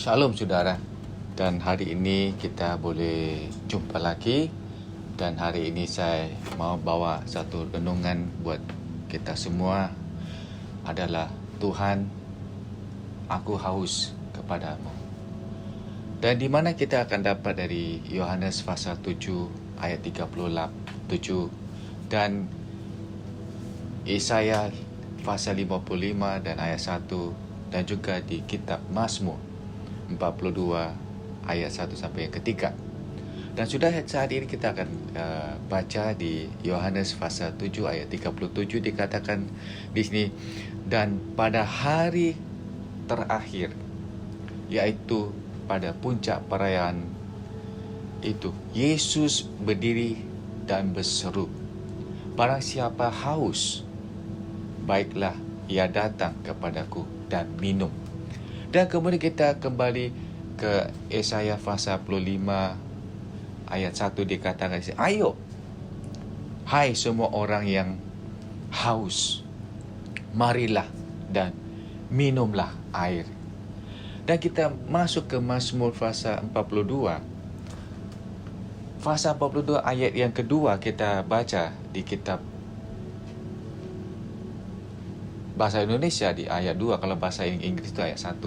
Shalom saudara, dan hari ini kita boleh jumpa lagi. Dan hari ini saya mau bawa satu renungan buat kita semua adalah Tuhan, aku haus kepadamu. Dan di mana kita akan dapat dari Yohanes pasal 7 ayat 37 dan Yesaya pasal 55 dan ayat 1, dan juga di kitab Mazmur 42 ayat 1 sampai yang ketiga. Dan sudah saat ini kita akan baca di Yohanes pasal 7 ayat 37, dikatakan di sini, dan pada hari terakhir, yaitu pada puncak perayaan itu, Yesus berdiri dan berseru, barang siapa haus, baiklah ia datang kepadaku dan minum. Dan kemudian kita kembali ke Yesaya pasal 55 ayat 1, dikatakan, ayo, hai semua orang yang haus, marilah dan minumlah air. Dan kita masuk ke Mazmur pasal 42. Pasal 42 ayat yang kedua kita baca di kitab bahasa Indonesia di ayat 2, kalau bahasa Inggris itu ayat 1.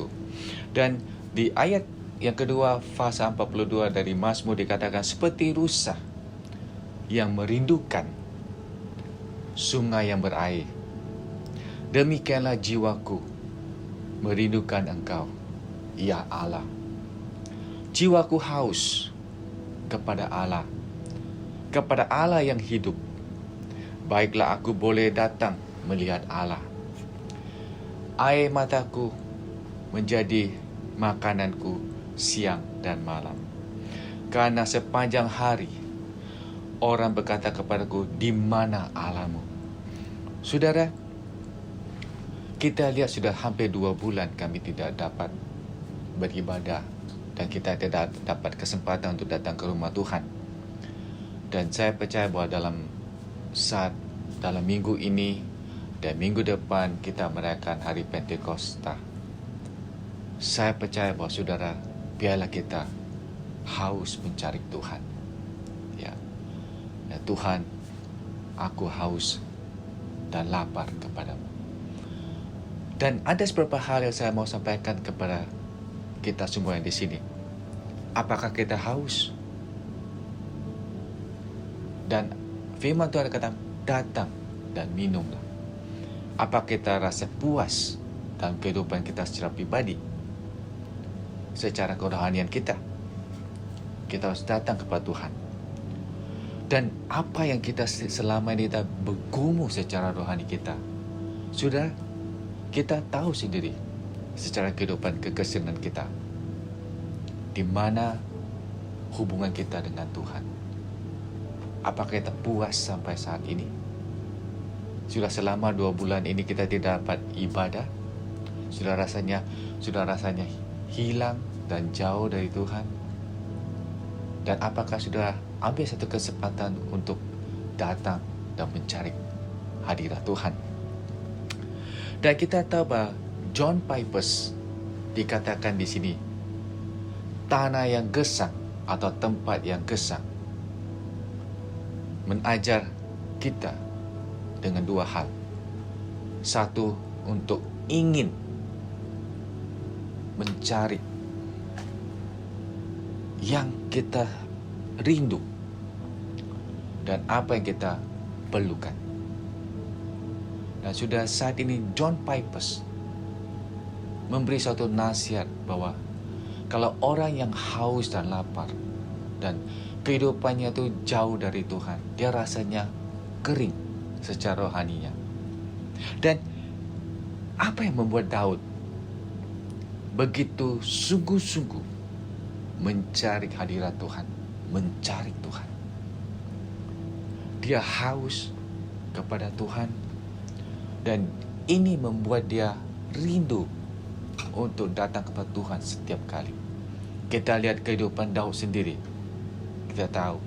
Dan di ayat yang kedua pasal 42 dari Mazmur dikatakan, seperti rusa yang merindukan sungai yang berair, demikianlah jiwaku merindukan Engkau, ya Allah. Jiwaku haus kepada Allah yang hidup. Baiklah aku boleh datang melihat Allah. Air mataku menjadi makananku siang dan malam. Karena sepanjang hari orang berkata kepadaku, di mana Allahmu? Saudara, kita lihat sudah hampir 2 bulan kami tidak dapat beribadah dan kita tidak dapat kesempatan untuk datang ke rumah Tuhan. Dan saya percaya bahwa dalam minggu ini dan minggu depan kita merayakan hari Pentakosta. Saya percaya bahwa saudara, biarlah kita haus mencari Tuhan. Ya, Tuhan, aku haus dan lapar kepadamu. Dan ada beberapa hal yang saya mau sampaikan kepada kita semua yang di sini. Apakah kita haus? Dan firman Tuhan kata, datang dan minumlah. Apa kita rasa puas dalam kehidupan kita secara pribadi? Secara kerohanian kita harus datang kepada Tuhan. Dan apa yang kita selama ini kita bergumul secara rohani kita, sudah kita tahu sendiri secara kehidupan kekristenan kita, di mana hubungan kita dengan Tuhan. Apakah kita puas sampai saat ini? Sudah selama 2 bulan ini kita tidak dapat ibadah. Sudah rasanya hilang dan jauh dari Tuhan. Dan apakah sudah ambil satu kesempatan untuk datang dan mencari hadirat Tuhan? Dan kita tahu bahwa John Piper dikatakan di sini, tanah yang gesang atau tempat yang gesang mengajar kita dengan 2 hal. Satu, untuk ingin mencari yang kita rindu dan apa yang kita perlukan. Dan sudah saat ini John Piper memberi suatu nasihat bahwa kalau orang yang haus dan lapar dan kehidupannya itu jauh dari Tuhan, dia rasanya kering secara rohaninya. Dan apa yang membuat Daud begitu sungguh-sungguh mencari hadirat Tuhan, mencari Tuhan? Dia haus kepada Tuhan, dan ini membuat dia rindu untuk datang kepada Tuhan setiap kali. Kita lihat kehidupan Daud sendiri, kita tahu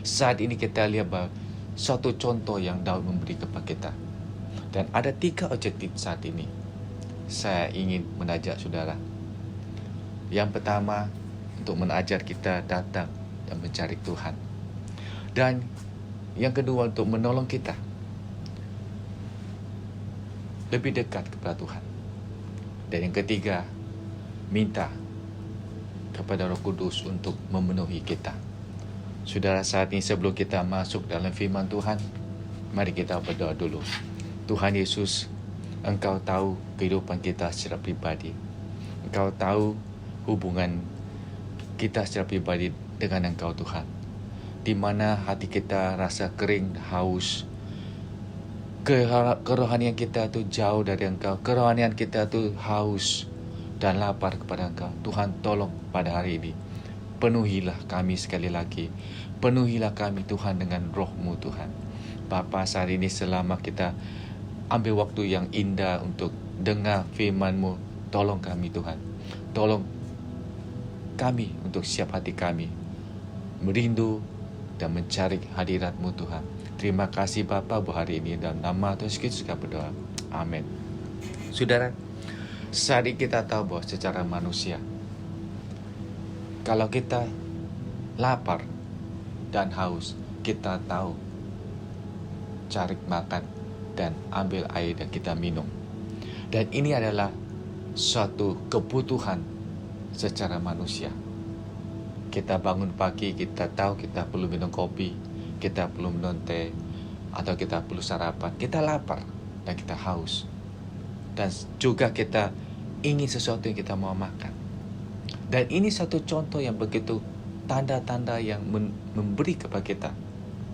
saat ini kita lihat bahwa suatu contoh yang Daud memberi kepada kita. Dan ada 3 objektif saat ini. Saya ingin mengajak saudara Yang pertama, untuk mengajar kita datang dan mencari Tuhan. Dan yang kedua, untuk menolong kita lebih dekat kepada Tuhan. Dan yang ketiga, minta kepada Roh Kudus untuk memenuhi kita. Saudara, saat ini sebelum kita masuk dalam firman Tuhan, mari kita berdoa dulu. Tuhan Yesus, Engkau tahu kehidupan kita secara pribadi. Engkau tahu hubungan kita secara pribadi dengan Engkau, Tuhan. Di mana hati kita rasa kering, haus. Kerohanian kita tu jauh dari Engkau. Kerohanian kita tu haus dan lapar kepada Engkau. Tuhan, tolong pada hari ini. Penuhilah kami sekali lagi. Penuhilah kami, Tuhan, dengan Roh-Mu, Tuhan. Bapa, saat ini selama kita ambil waktu yang indah untuk dengar firman-Mu, tolong kami, Tuhan. Tolong kami untuk siap hati kami merindu dan mencari hadirat-Mu, Tuhan. Terima kasih Bapa buat hari ini, dalam nama Tuhan Yesus Kristus kami berdoa. Amin. Saudara, saat ini kita tahu bahwa secara manusia, kalau kita lapar dan haus, kita tahu cari makan dan ambil air dan kita minum. Dan ini adalah suatu kebutuhan secara manusia. Kita bangun pagi, kita tahu kita perlu minum kopi, kita perlu minum teh, atau kita perlu sarapan. Kita lapar dan kita haus. Dan juga kita ingin sesuatu yang kita mau makan. Dan ini satu contoh yang begitu tanda-tanda yang memberi kepada kita,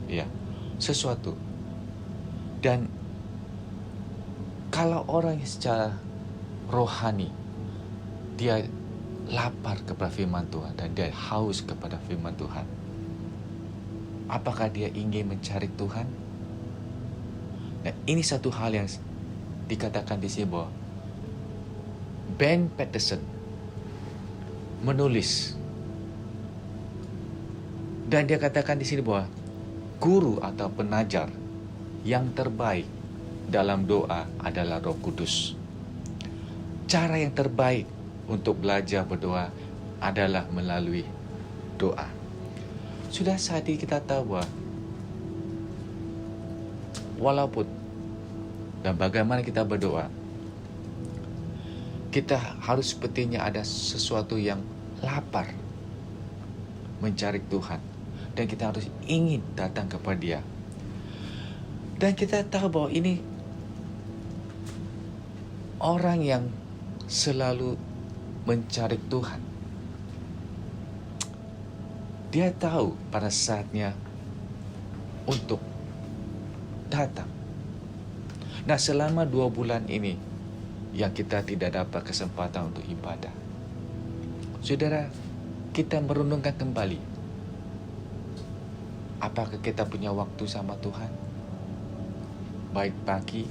ya, sesuatu. Dan kalau orang yang secara rohani, dia lapar kepada firman Tuhan dan dia haus kepada firman Tuhan, apakah dia ingin mencari Tuhan? Nah, ini satu hal yang dikatakan di sini bahwa Ben Patterson menulis, dan dia katakan di sini bahwa guru atau penajar yang terbaik dalam doa adalah Roh Kudus. Cara yang terbaik untuk belajar berdoa adalah melalui doa. Sudah saat ini kita tahu bahwa walaupun dan bagaimana kita berdoa, kita harus sepertinya ada sesuatu yang lapar mencari Tuhan. Dan kita harus ingin datang kepada Dia. Dan kita tahu bahwa ini orang yang selalu mencari Tuhan. Dia tahu pada saatnya untuk datang. Nah, selama 2 bulan ini yang kita tidak dapat kesempatan untuk ibadah, saudara, kita merenungkan kembali, apakah kita punya waktu sama Tuhan? Baik pagi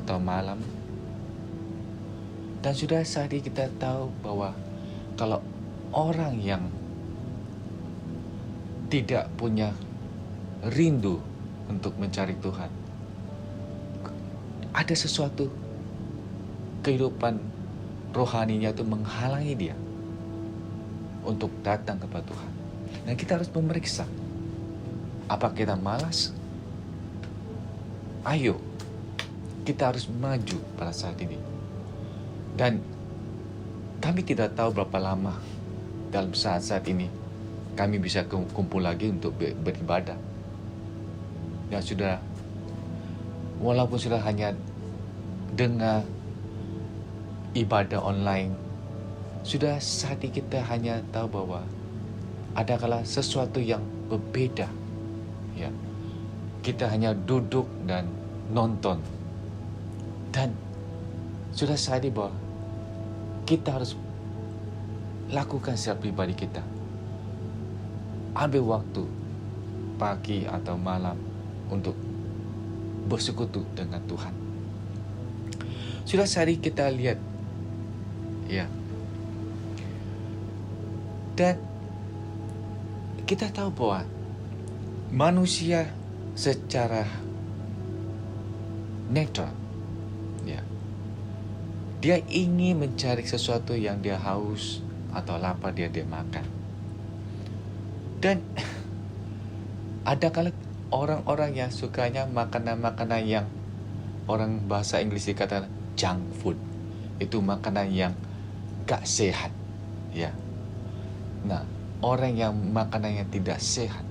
atau malam. Dan sudah saat ini kita tahu bahwa kalau orang yang tidak punya rindu untuk mencari Tuhan, ada sesuatu kehidupan rohaninya itu menghalangi dia untuk datang kepada Tuhan. Dan kita harus memeriksa, apa kita malas? Ayo, kita harus maju pada saat ini. Dan kami tidak tahu berapa lama dalam saat-saat ini kami bisa kumpul lagi untuk beribadah. Dan sudah, walaupun sudah hanya dengar ibadah online, sudah saat ini kita hanya tahu bahwa ada kala sesuatu yang berbeda. Ya, kita hanya duduk dan nonton. Dan sudah saat ini bahwa kita harus lakukan secara pribadi kita. Ambil waktu pagi atau malam untuk bersekutu dengan Tuhan. Sudah sehari kita lihat, ya, dan kita tahu bahwa manusia secara natural, ya, dia ingin mencari sesuatu yang dia haus, atau lapar dia makan. Dan ada kala orang-orang yang sukanya makanan-makanan yang orang bahasa Inggris dikatakan junk food. Itu makanan yang gak sehat. Ya. Nah, orang yang makanan yang tidak sehat,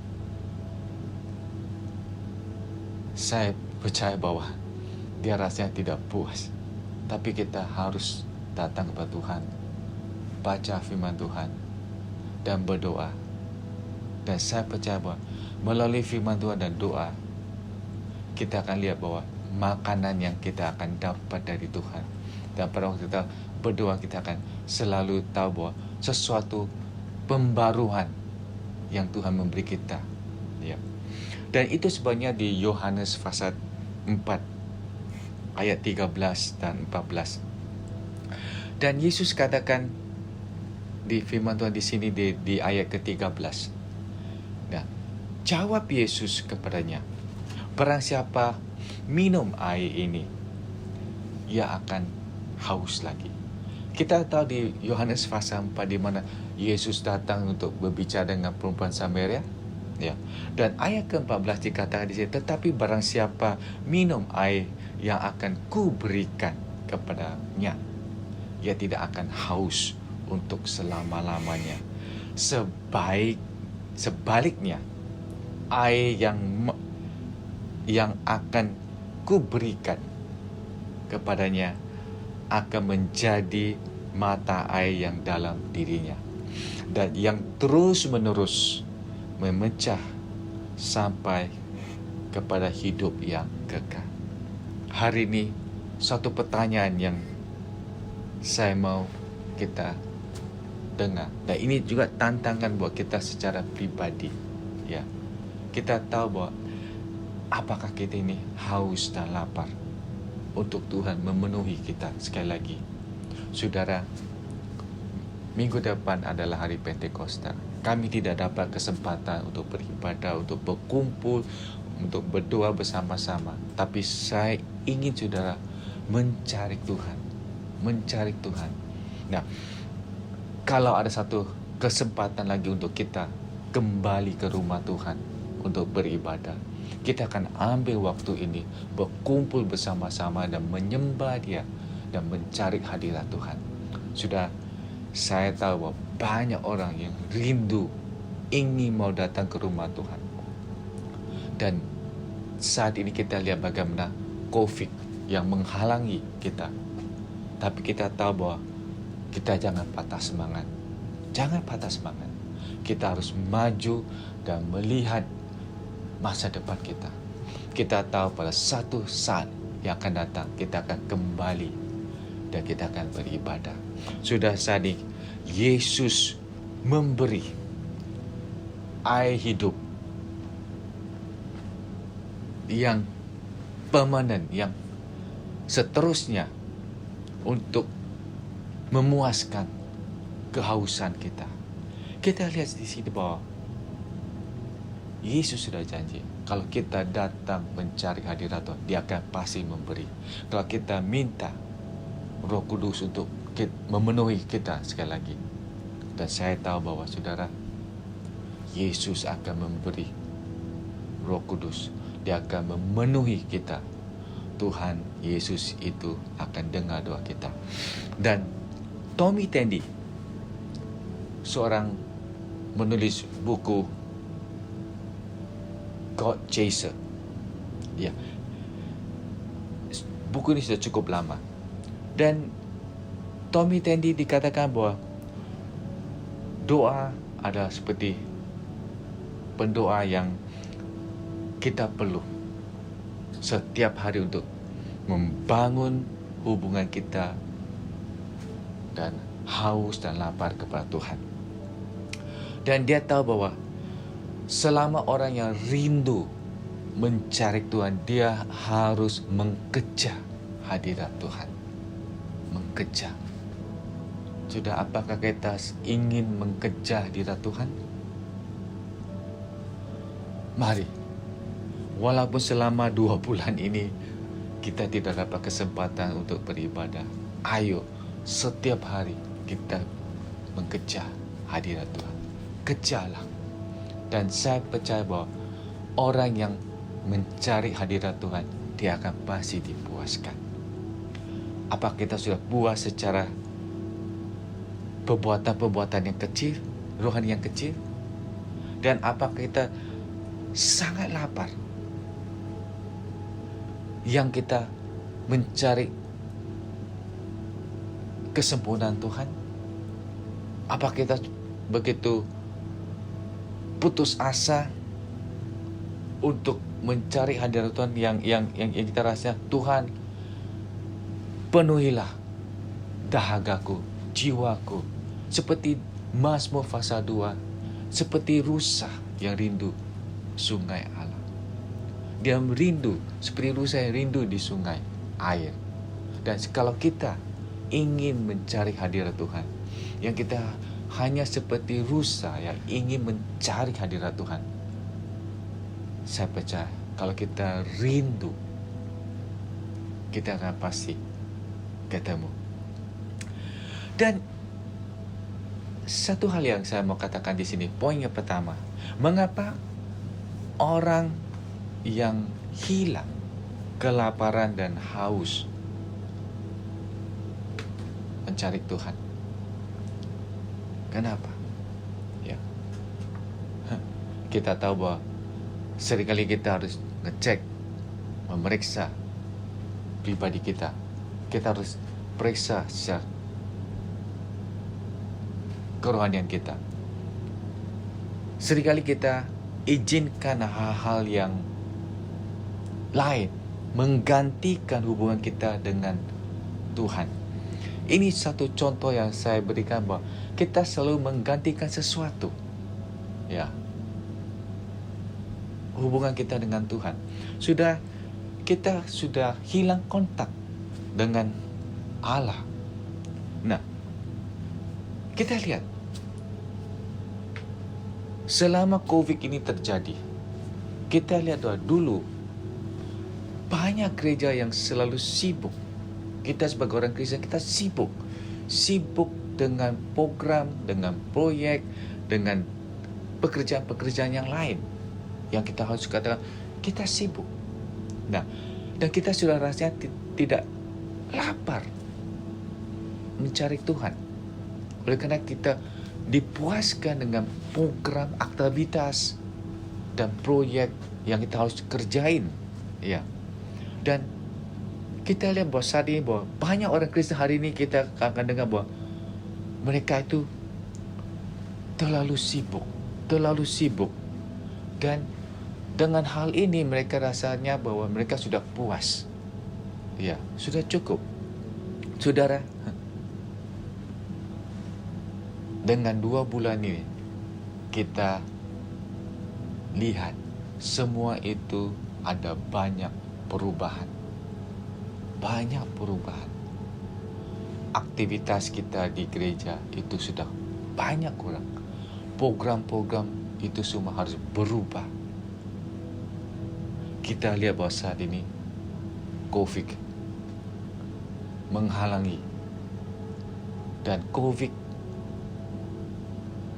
saya percaya bahwa dia rasanya tidak puas. Tapi kita harus datang kepada Tuhan, baca firman Tuhan, dan berdoa. Dan saya percaya bahwa melalui firman Tuhan dan doa, kita akan lihat bahwa makanan yang kita akan dapat dari Tuhan. Dan pada waktu kita berdoa, kita akan selalu tahu bahwa sesuatu pembaruan yang Tuhan memberi kita. Ya. Dan itu sebabnya di Yohanes pasal 4 ayat 13 dan 14. Dan Yesus katakan di firman Tuhan di sini di ayat ke-13. Nah, jawab Yesus kepadanya, barang siapa minum air ini, ia akan haus lagi. Kita tahu di Yohanes pasal 4 di mana Yesus datang untuk berbicara dengan perempuan Samaria. Ya. Dan ayat ke-14 dikatakan di sini, tetapi barang siapa minum air yang akan ku berikan kepadanya, ia tidak akan haus untuk selama-lamanya. Sebaliknya, air yang akan ku berikan kepadanya akan menjadi mata air yang dalam dirinya, dan yang terus-menerus memecah sampai kepada hidup yang kekal. Hari ini satu pertanyaan yang saya mau kita dengar, dan ini juga tantangan buat kita secara pribadi. Ya, kita tahu bahwa apakah kita ini haus dan lapar untuk Tuhan memenuhi kita. Sekali lagi, saudara, minggu depan adalah hari Pentakosta. Kami tidak dapat kesempatan untuk beribadah, untuk berkumpul, untuk berdoa bersama-sama. Tapi saya ingin saudara mencari Tuhan. Mencari Tuhan. Nah, kalau ada satu kesempatan lagi untuk kita kembali ke rumah Tuhan untuk beribadah, kita akan ambil waktu ini berkumpul bersama-sama dan menyembah Dia dan mencari hadirat Tuhan. Sudah, saya tahu bahwa banyak orang yang rindu, ingin mau datang ke rumah Tuhan. Dan saat ini kita lihat bagaimana COVID yang menghalangi kita. Tapi kita tahu bahwa kita jangan patah semangat. Jangan patah semangat. Kita harus maju dan melihat masa depan kita. Kita tahu pada satu saat yang akan datang, kita akan kembali dan kita akan beribadah. Sudah saat ini Yesus memberi air hidup yang permanen, yang seterusnya untuk memuaskan kehausan kita. Kita lihat di sini bahwa Yesus sudah janji, kalau kita datang mencari hadirat Tuhan, Dia akan pasti memberi. Kalau kita minta Roh Kudus untuk memenuhi kita sekali lagi. Dan saya tahu bahwa saudara, Yesus akan memberi Roh Kudus. Dia akan memenuhi kita. Tuhan Yesus itu akan dengar doa kita. Dan Tommy Tandy, seorang menulis buku God Chaser. Ya. Buku ini sudah cukup lama. Dan Tommy Tandy dikatakan bahwa doa adalah seperti pendoa yang kita perlu setiap hari untuk membangun hubungan kita dan haus dan lapar kepada Tuhan. Dan dia tahu bahwa selama orang yang rindu mencari Tuhan, dia harus mengejar hadirat Tuhan. Mengejar. Sudah, apakah kita ingin mengejar hadirat Tuhan? Mari, walaupun selama 2 bulan ini kita tidak dapat kesempatan untuk beribadah, ayo setiap hari kita mengejar hadirat Tuhan. Kejarlah. Dan saya percaya bahwa orang yang mencari hadirat Tuhan, dia akan pasti dipuaskan. Apa kita sudah puas secara perbuatan-perbuatan yang kecil, rohani yang kecil? Dan apakah kita sangat lapar yang kita mencari kesempurnaan Tuhan? Apa kita begitu putus asa untuk mencari hadirat Tuhan yang kita rasa, Tuhan penuhilah dahagaku, jiwaku, seperti Mazmur pasal 2, seperti rusa yang rindu sungai Allah. Dia rindu seperti rusa yang rindu di sungai air. Dan kalau kita ingin mencari hadirat Tuhan, yang kita hanya seperti rusa yang ingin mencari hadirat Tuhan, saya percaya kalau kita rindu, kita akan pasti ketemu. Dan satu hal yang saya mau katakan di sini, poin yang pertama, mengapa orang yang hilang kelaparan dan haus mencari Tuhan? Kenapa? Ya, kita tahu bahwa seringkali kita harus ngecek, memeriksa pribadi kita. Kita harus periksa secara kerohanian kita. Seringkali kita izinkan hal-hal yang lain menggantikan hubungan kita dengan Tuhan. Ini satu contoh yang saya berikan bahwa kita selalu menggantikan sesuatu. Ya. Hubungan kita dengan Tuhan. Kita sudah hilang kontak dengan Allah. Nah, kita lihat selama COVID ini terjadi, kita lihat bahwa dulu banyak gereja yang selalu sibuk. Kita sebagai orang Kristen, kita sibuk dengan program, dengan proyek, dengan pekerjaan-pekerjaan yang lain. Yang kita harus katakan, kita sibuk. Nah, dan kita sudah rasanya tidak lapar mencari Tuhan. Oleh karena kita dipuaskan dengan program, aktivitas, dan proyek yang kita harus kerjain. Ya. Dan kita lihat bahwa saat ini bahwa banyak orang Kristen hari ini kita akan dengar bahwa mereka itu terlalu sibuk. Dan dengan hal ini mereka rasanya bahwa mereka sudah puas. Ya, sudah cukup. Saudara, dengan 2 bulan ini kita lihat semua itu ada banyak perubahan. Aktivitas kita di gereja itu sudah banyak kurang. Program-program itu semua harus berubah. Kita lihat bahwa saat ini COVID menghalangi, dan COVID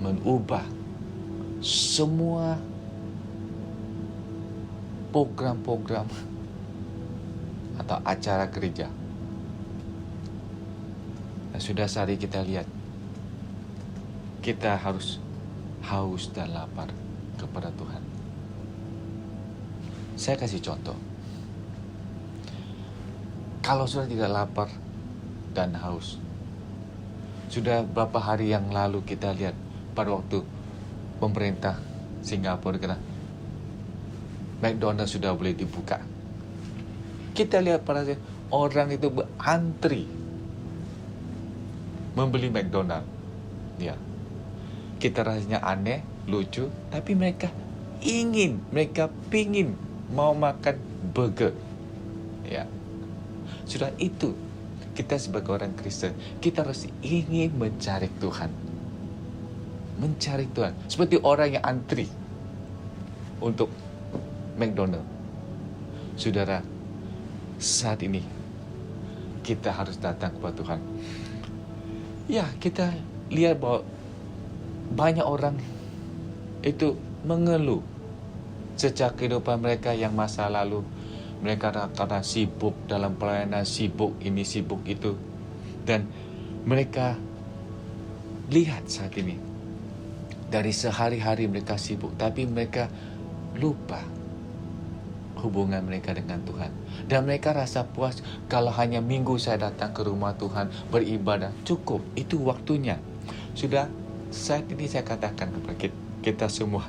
mengubah semua program-program atau acara gereja. Dan sudah saatnya kita lihat, kita harus haus dan lapar kepada Tuhan. Saya kasih contoh. Kalau sudah tidak lapar dan haus, sudah berapa hari yang lalu kita lihat pada waktu pemerintah Singapura kena McDonald's sudah boleh dibuka. Kita lihat pada orang itu berantri membeli McDonald's. Ya. Kita rasanya aneh, lucu, tapi mereka pingin mau makan burger. Ya. Sudah itu, kita sebagai orang Kristen, kita harus ingin mencari Tuhan. Mencari Tuhan. Seperti orang yang antri untuk McDonald. Saudara, saat ini kita harus datang kepada Tuhan. Ya, kita lihat bahwa banyak orang itu mengeluh sejak kehidupan mereka yang masa lalu. Mereka kadang sibuk dalam pelayanan, sibuk ini, sibuk itu. Dan mereka lihat saat ini, dari sehari-hari mereka sibuk, tapi mereka lupa hubungan mereka dengan Tuhan. Dan mereka rasa puas kalau hanya minggu saya datang ke rumah Tuhan, beribadah, cukup, itu waktunya. Sudah, saat ini saya katakan kepada kita semua,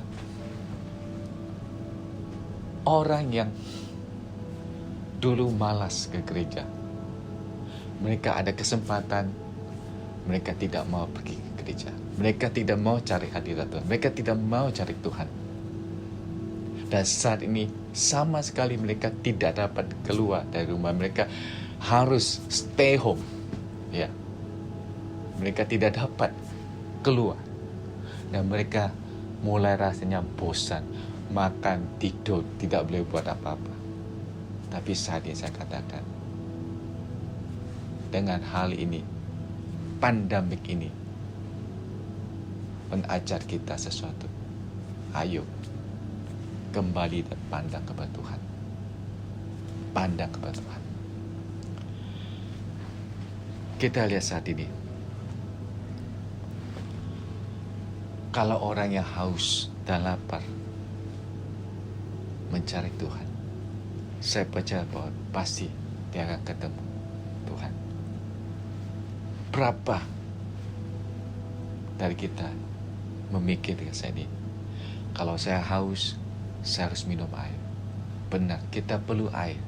orang yang dulu malas ke gereja, mereka ada kesempatan, mereka tidak mau pergi ke gereja. Mereka tidak mau cari hadirat Tuhan. Mereka tidak mau cari Tuhan. Dan saat ini sama sekali mereka tidak dapat keluar dari rumah. Mereka harus stay home. Ya. Mereka tidak dapat keluar. Dan mereka mulai rasanya bosan. Makan, tidur, tidak boleh buat apa-apa. Tapi saat ini saya katakan, dengan hal ini, pandemik ini, mengajar kita sesuatu. Ayo, kembali dan pandang kepada Tuhan. Pandang kepada Tuhan. Kita lihat saat ini, kalau orang yang haus dan lapar mencari Tuhan, saya percaya bahwa pasti dia akan ketemu Tuhan. Berapa dari kita memikirkan saya ini, kalau saya haus, saya harus minum air. Benar, kita perlu air.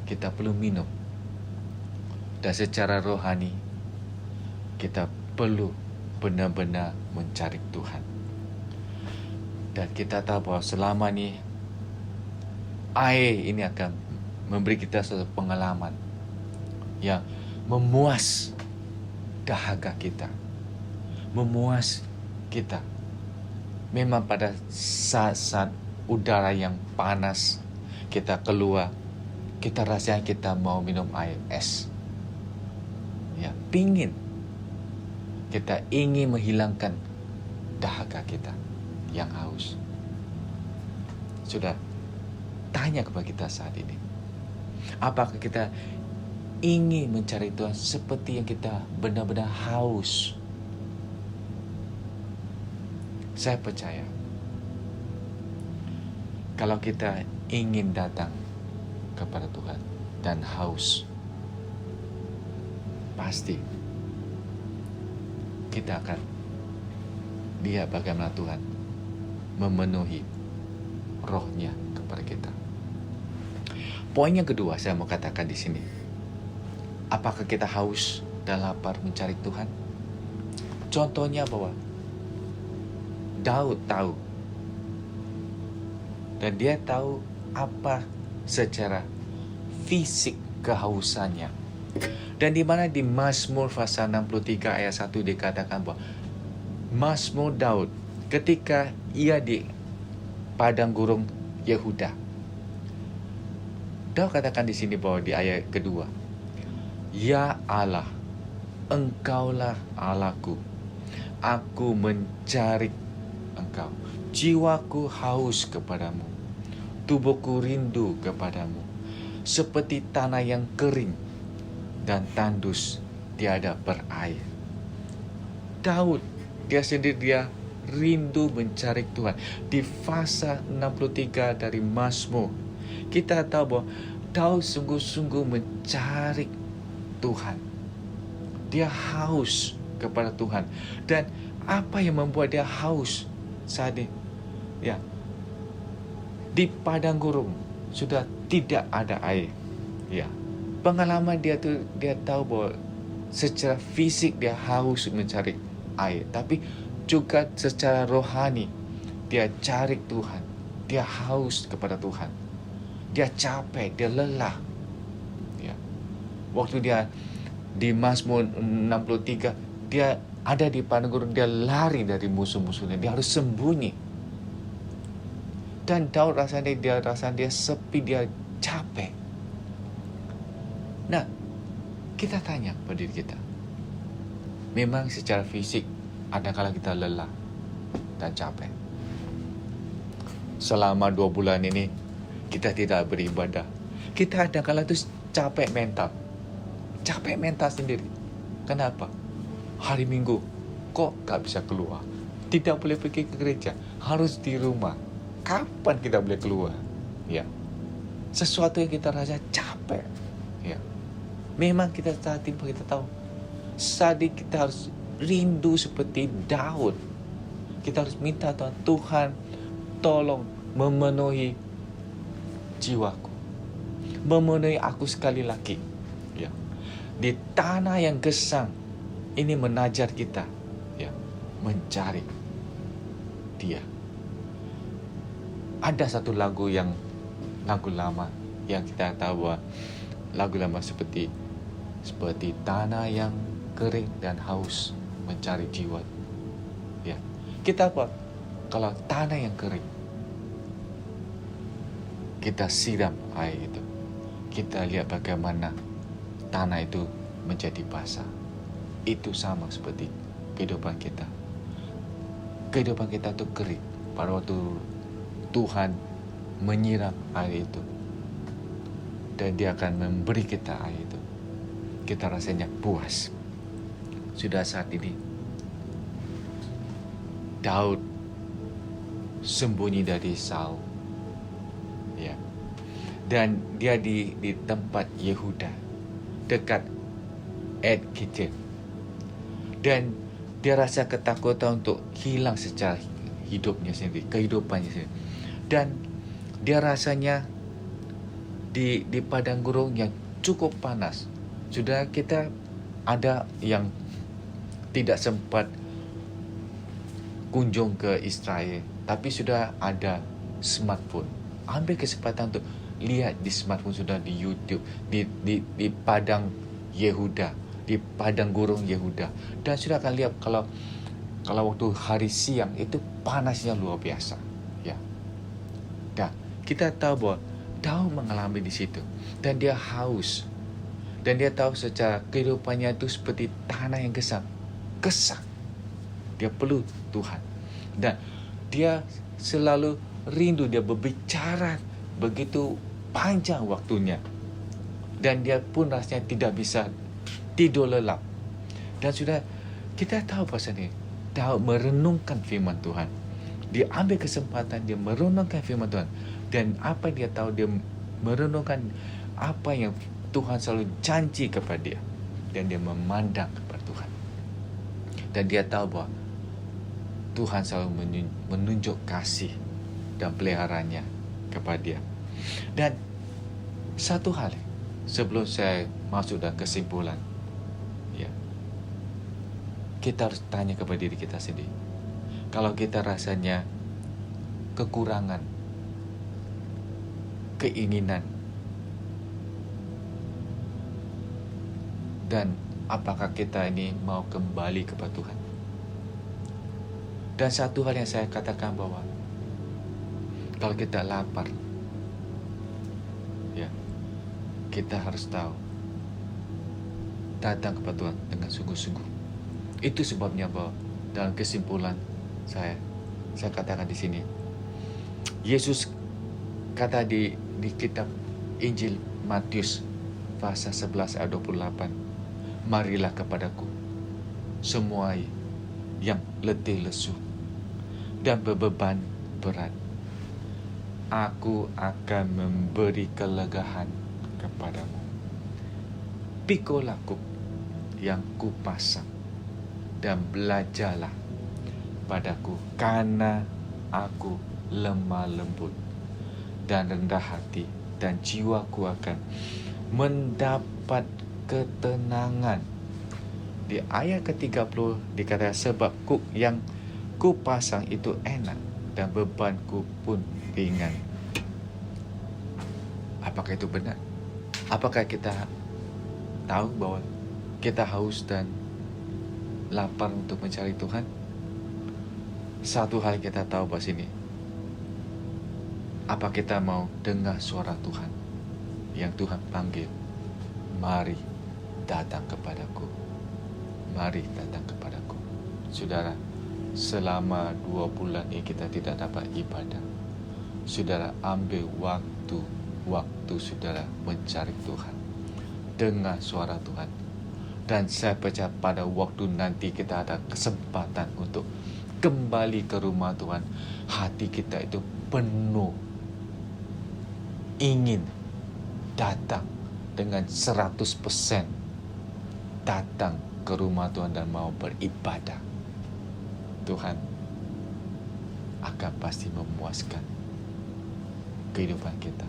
Kita perlu minum. Dan secara rohani, kita perlu benar-benar mencari Tuhan. Dan kita tahu bahwa selama ini, air ini akan memberi kita suatu pengalaman yang memuas dahaga kita, memuas kita. Memang pada saat-saat udara yang panas, kita keluar, kita rasanya kita mau minum air es. Ya, kita ingin menghilangkan dahaga kita yang haus. Sudah, tanya kepada kita saat ini, apakah kita ingin mencari Tuhan seperti yang kita benar-benar haus? Saya percaya, kalau kita ingin datang kepada Tuhan dan haus, pasti kita akan lihat bagaimana Tuhan memenuhi rohnya kepada kita. Poin yang kedua saya mau katakan di sini, apakah kita haus dan lapar mencari Tuhan? Contohnya bahwa Daud tahu, dan dia tahu apa secara fisik kehausannya. Dan di mana di Mazmur pasal 63 ayat 1 dikatakan bahwa Mazmur Daud ketika ia di padang gurun Yehuda, Daud katakan di sini bahwa di ayat kedua, Ya Allah, Engkaulah Allahku, aku mencari Engkau. Jiwaku haus kepadamu, tubuhku rindu kepadamu, seperti tanah yang kering dan tandus tiada berair. Daud, dia sendiri dia rindu mencari Tuhan. Di pasal 63 dari Mazmur, kita tahu bahwa Daud sungguh-sungguh mencari Tuhan. Dia haus kepada Tuhan. Dan apa yang membuat dia haus saat ini? Ya, di padang gurun sudah tidak ada air. Ya, pengalaman dia tuh, dia tahu bahwa secara fisik dia haus mencari air, tapi juga secara rohani dia cari Tuhan. Dia haus kepada Tuhan. Dia capek, dia lelah. Ya. Waktu dia di Mazmur 63, dia ada di padang gurun, dia lari dari musuh-musuhnya, dia harus sembunyi. Dan Daud rasanya dia sepi, dia capek. Nah, kita tanya pada diri kita, Memang secara fisik ada kala kita lelah dan capek. Selama 2 bulan ini kita tidak beribadah. Kita ada kala itu capek mental. Capek mental sendiri. Kenapa? Hari Minggu kok gak bisa keluar? Tidak boleh pergi ke gereja. Harus di rumah. Kapan kita boleh keluar? Ya. Sesuatu yang kita rasa capek. Ya. Memang kita saat ini kita tahu. Saat ini kita harus rindu seperti Daud. Kita harus minta Tuhan tolong memenuhi jiwaku. Memenuhi aku sekali lagi. Ya. Di tanah yang gesang ini menajar kita, ya, mencari Dia. Ada satu lagu lama yang kita tahu bahwa lagu lama seperti tanah yang kering dan haus mencari jiwa. Ya, kita apa? Kalau tanah yang kering, kita siram air itu. Kita lihat bagaimana tanah itu menjadi basah. Itu sama seperti kehidupan kita. Kehidupan kita itu kering pada waktu Tuhan menyiram air itu. Dan Dia akan memberi kita air itu. Kita rasanya puas. Sudah saat ini Daud sembunyi dari Saul. Ya. Dan dia di tempat Yehuda, dekat Ed Kitchen. Dan dia rasa ketakutan untuk hilang secara hidupnya sendiri, kehidupannya sendiri. Dan dia rasanya di padang gurun yang cukup panas. Sudah kita ada yang tidak sempat kunjung ke Israel, tapi sudah ada smartphone. Ambil kesempatan untuk lihat di smartphone, sudah di YouTube, di padang Yehuda, di padang gurun Yehuda. Dan sudah akan lihat kalau waktu hari siang itu panasnya luar biasa. Ya. Dan kita tahu bahwa Daud mengalami di situ. Dan dia haus. Dan dia tahu secara kehidupannya itu seperti tanah yang gesang. Dia perlu Tuhan. Dan dia selalu rindu, dia berbicara begitu panjang waktunya. Dan dia pun rasanya tidak bisa tidur lelap. Dan sudah kita tahu pasal ini. Daud merenungkan firman Tuhan. Dia ambil kesempatan, dia merenungkan firman Tuhan. Dan apa dia tahu, dia merenungkan apa yang Tuhan selalu janji kepada dia. Dan dia memandang kepada Tuhan. Dan dia tahu bahwa Tuhan selalu menunjuk kasih dan peliharaannya kepada dia. Dan satu hal sebelum saya masuk dalam kesimpulan, ya, kita harus tanya kepada diri kita sendiri. Kalau kita rasanya kekurangan keinginan, dan apakah kita ini mau kembali kepada Tuhan? Dan satu hal yang saya katakan bahwa kalau kita lapar, ya, kita harus tahu datang kepada Tuhan dengan sungguh-sungguh. Itu sebabnya bahwa dalam kesimpulan saya katakan di sini, Yesus kata di kitab Injil Matius pasal 11 ayat 28, marilah kepadaku semua yang letih lesu dan berbeban berat, aku akan memberi kelegaan kepadamu. Pikulah kuk yang kupasang dan belajarlah padaku, karena aku lemah lembut dan rendah hati, dan jiwaku akan mendapat ketenangan. Di ayat ke-30 dikatakan, sebab kuk yang kupasang itu enak dan bebanku pun ringan. Apakah itu benar? Apakah kita tahu bahwa kita haus dan lapar untuk mencari Tuhan? Satu hal kita tahu bahwa sini, apa kita mau dengar suara Tuhan yang Tuhan panggil, mari datang kepadaku. mari datang kepadaku. Saudara, selama 2 bulan ini kita tidak dapat ibadah. Saudara, ambil waktu saudara mencari Tuhan, dengar suara Tuhan. Dan saya percaya pada waktu nanti kita ada kesempatan untuk kembali ke rumah Tuhan, hati kita itu penuh ingin datang dengan 100% datang ke rumah Tuhan dan mau beribadah. Tuhan akan pasti memuaskan kehidupan kita.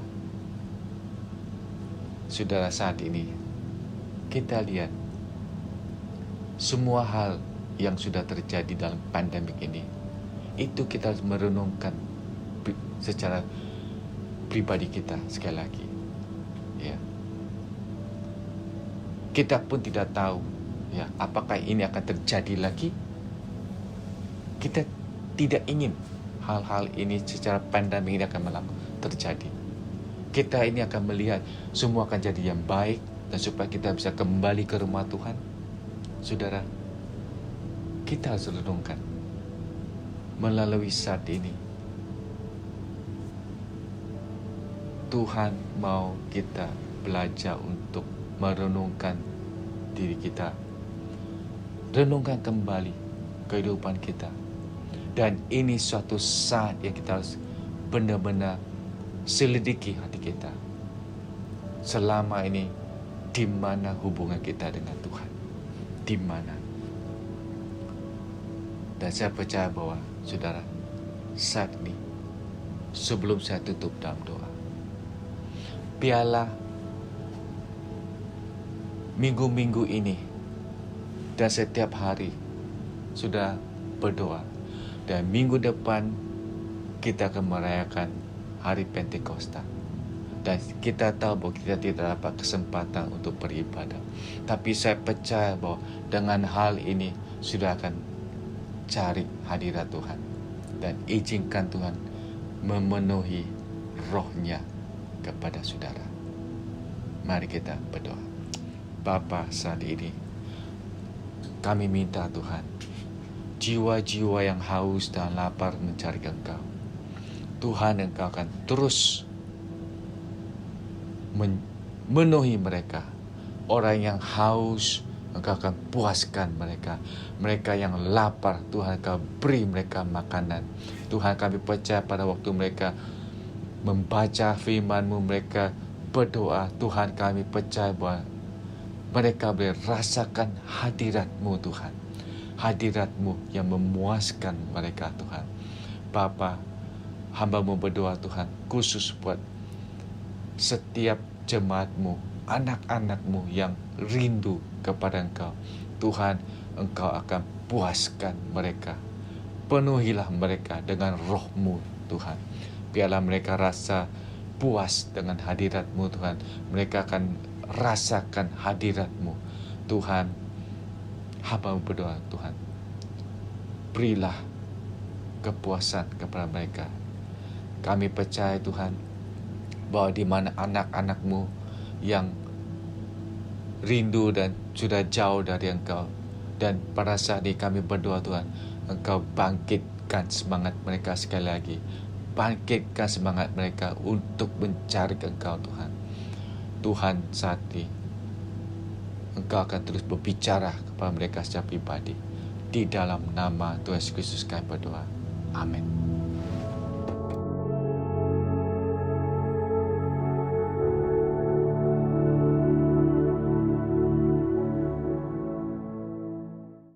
Saudara, saat ini kita lihat semua hal yang sudah terjadi dalam pandemik ini, itu kita harus merenungkan secara pribadi kita sekali lagi. Ya. Kita pun tidak tahu ya apakah ini akan terjadi lagi. Kita tidak ingin hal-hal ini secara pandemik ini akan terjadi. Kita ini akan melihat semua akan jadi yang baik dan supaya kita bisa kembali ke rumah Tuhan. Saudara, kita harus renungkan melalui saat ini. Tuhan mau kita belajar untuk merenungkan diri kita. Renungkan kembali kehidupan kita. Dan ini suatu saat yang kita harus benar-benar selidiki hati kita. Selama ini, di mana hubungan kita dengan Tuhan? Di mana? Dan saya percaya bahwa saudara, saat ini sebelum saya tutup dalam doa, biarlah minggu-minggu ini dan setiap hari sudah berdoa, dan minggu depan kita akan merayakan hari Pentakosta. Dan kita tahu bahwa kita tidak dapat kesempatan untuk beribadah. Tapi saya percaya bahwa dengan hal ini sudah akan cari hadirat Tuhan. Dan izinkan Tuhan memenuhi rohnya kepada saudara. Mari kita berdoa. Bapa, saat ini kami minta Tuhan, jiwa-jiwa yang haus dan lapar mencari Engkau. Tuhan, Engkau akan terus memenuhi mereka. Orang yang haus, Engkau akan puaskan mereka. Mereka yang lapar, Tuhan, Engkau beri mereka makanan. Tuhan, kami percaya pada waktu mereka membaca firman-Mu, mereka berdoa, Tuhan, kami percaya bahwa mereka boleh rasakan hadirat-Mu, Tuhan. Hadirat-Mu yang memuaskan mereka, Tuhan. Bapa, hamba-Mu berdoa, Tuhan, khusus buat setiap jemaat-Mu, anak-anak-Mu yang rindu kepada Engkau. Tuhan, Engkau akan puaskan mereka. Penuhilah mereka dengan roh-Mu, Tuhan. Biarlah mereka rasa puas dengan hadirat-Mu, Tuhan. Mereka akan rasakan hadirat-Mu. Tuhan, hamba-Mu berdoa, Tuhan, berilah kepuasan kepada mereka. Kami percaya, Tuhan, bahwa di mana anak-anak-Mu yang rindu dan sudah jauh dari Engkau, dan pada saat ini kami berdoa, Tuhan, Engkau bangkitkan semangat mereka sekali lagi. Bangkitkan semangat mereka untuk mencari Engkau, Tuhan. Tuhan, saat ini Engkau akan terus berbicara kepada mereka secara pribadi. Di dalam nama Tuhan Yesus Kristus kami berdoa. Amin.